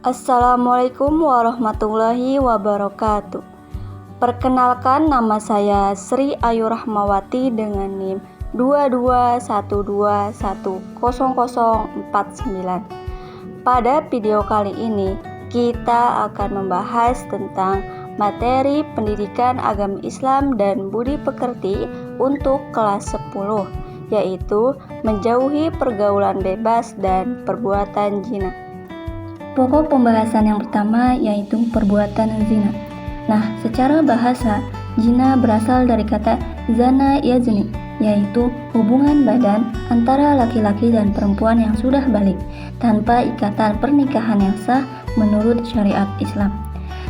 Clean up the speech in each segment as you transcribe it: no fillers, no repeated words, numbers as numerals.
Assalamualaikum warahmatullahi wabarakatuh. Perkenalkan, nama saya Sri Ayu Rahmawati dengan NIM 2212100049. Pada video kali ini kita akan membahas tentang materi pendidikan agama Islam dan budi pekerti untuk kelas 10, yaitu menjauhi pergaulan bebas dan perbuatan zina. Pokok pembahasan yang pertama yaitu perbuatan zina. Nah, secara bahasa, zina berasal dari kata zana yazni, yaitu hubungan badan antara laki-laki dan perempuan yang sudah balik tanpa ikatan pernikahan yang sah menurut syariat Islam.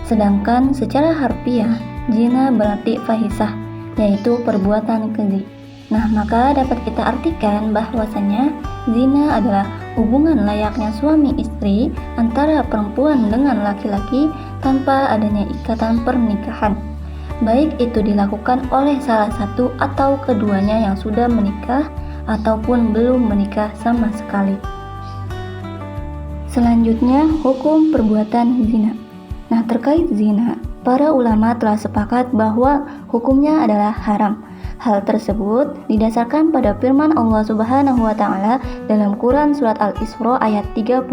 Sedangkan secara harfiah, zina berarti fahisah, yaitu perbuatan keji. Nah, maka dapat kita artikan bahwasanya zina adalah hubungan layaknya suami istri antara perempuan dengan laki-laki tanpa adanya ikatan pernikahan, baik itu dilakukan oleh salah satu atau keduanya yang sudah menikah ataupun belum menikah sama sekali. Selanjutnya, hukum perbuatan zina. Nah, terkait zina, para ulama telah sepakat bahwa hukumnya adalah haram. Hal tersebut didasarkan pada firman Allah Subhanahu wa Ta'ala dalam Quran Surat Al-Isra ayat 32.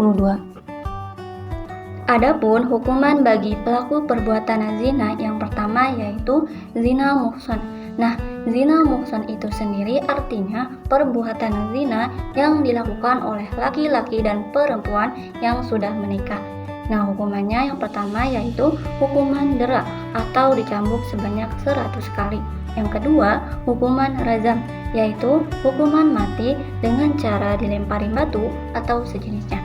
Adapun hukuman bagi pelaku perbuatan zina yang pertama yaitu zina muhsan. Nah, zina muhsan itu sendiri artinya perbuatan zina yang dilakukan oleh laki-laki dan perempuan yang sudah menikah. Nah, hukumannya yang pertama yaitu hukuman dera atau dicambuk sebanyak 100 kali. Yang kedua, hukuman rajam, yaitu hukuman mati dengan cara dilempari batu atau sejenisnya.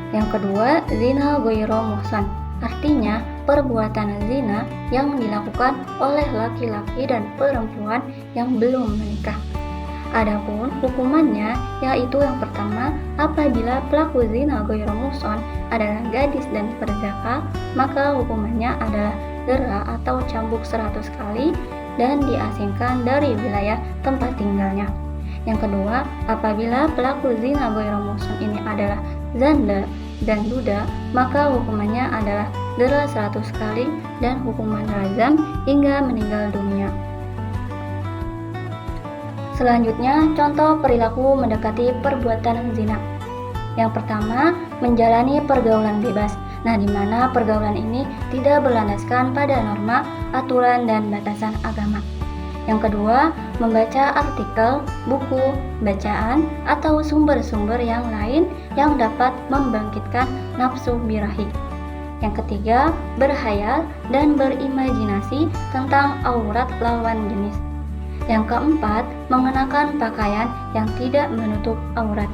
Yang kedua, zina ghairu muhsan, artinya perbuatan zina yang dilakukan oleh laki-laki dan perempuan yang belum menikah. Adapun hukumannya yaitu yang pertama, apabila pelaku zina ghairu muhsan adalah gadis dan perzaka, maka hukumannya adalah dera atau cambuk 100 kali dan diasingkan dari wilayah tempat tinggalnya. Yang kedua, apabila pelaku zina ghairu muhsan ini adalah zanda dan duda, maka hukumannya adalah dera 100 kali dan hukuman rajam hingga meninggal dunia. Selanjutnya, contoh perilaku mendekati perbuatan zina. Yang pertama, menjalani pergaulan bebas. Nah, di mana pergaulan ini tidak berlandaskan pada norma, aturan, dan batasan agama. Yang kedua, membaca artikel, buku, bacaan, atau sumber-sumber yang lain yang dapat membangkitkan nafsu birahi. Yang ketiga, berhayal dan berimajinasi tentang aurat lawan jenis. Yang keempat, mengenakan pakaian yang tidak menutup aurat.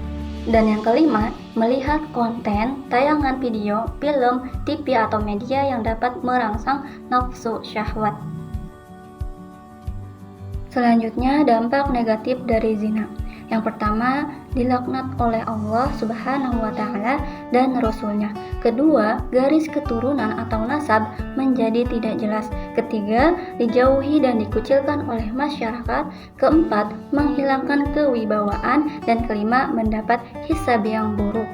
Dan yang kelima, melihat konten, tayangan video, film, TV atau media yang dapat merangsang nafsu syahwat. Selanjutnya, dampak negatif dari zina. Yang pertama, dilaknat oleh Allah Subhanahu wa Ta'ala dan Rasul-Nya. Kedua, garis keturunan atau nasab menjadi tidak jelas. Ketiga, dijauhi dan dikucilkan oleh masyarakat. Keempat, menghilangkan kewibawaan. Dan kelima, mendapat hisab yang buruk.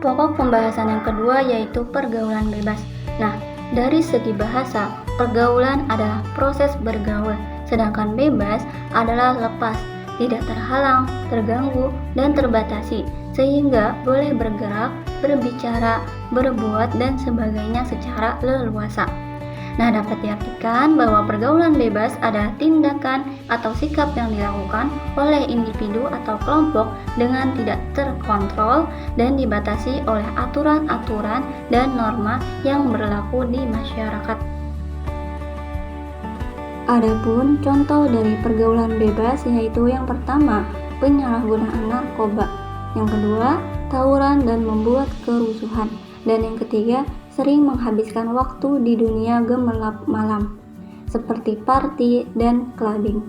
Pokok pembahasan yang kedua yaitu pergaulan bebas. Nah, dari segi bahasa, pergaulan adalah proses bergaul, sedangkan bebas adalah lepas, tidak terhalang, terganggu, dan terbatasi, sehingga boleh bergerak, berbicara, berbuat, dan sebagainya secara leluasa. Nah, dapat diartikan bahwa pergaulan bebas adalah tindakan atau sikap yang dilakukan oleh individu atau kelompok dengan tidak terkontrol dan dibatasi oleh aturan-aturan dan norma yang berlaku di masyarakat. Adapun contoh dari pergaulan bebas yaitu yang pertama, penyalahgunaan narkoba. Yang kedua, tawuran dan membuat kerusuhan. Dan yang ketiga, sering menghabiskan waktu di dunia gemerlap malam, seperti party dan clubbing.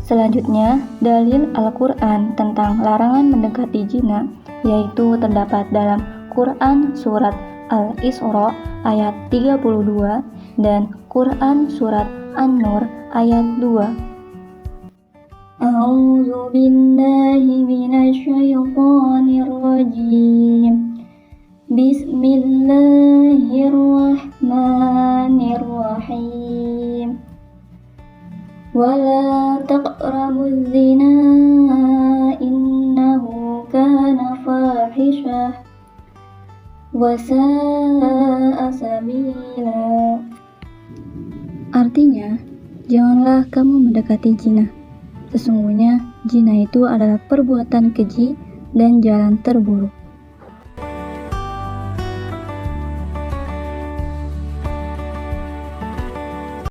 Selanjutnya, dalil Al-Quran tentang larangan mendekati zina, yaitu terdapat dalam Quran Surat Al-Isra ayat 32 dan Quran Surat An-Nur ayat 2. A'udzu billahi minasyaitonir rajim. Bismillahirrahmanirrahim. Wala taqrabuz zina innahu kana fahisyah wa sa'a sabila. Artinya, janganlah kamu mendekati zina. Sesungguhnya zina itu adalah perbuatan keji dan jalan terburuk.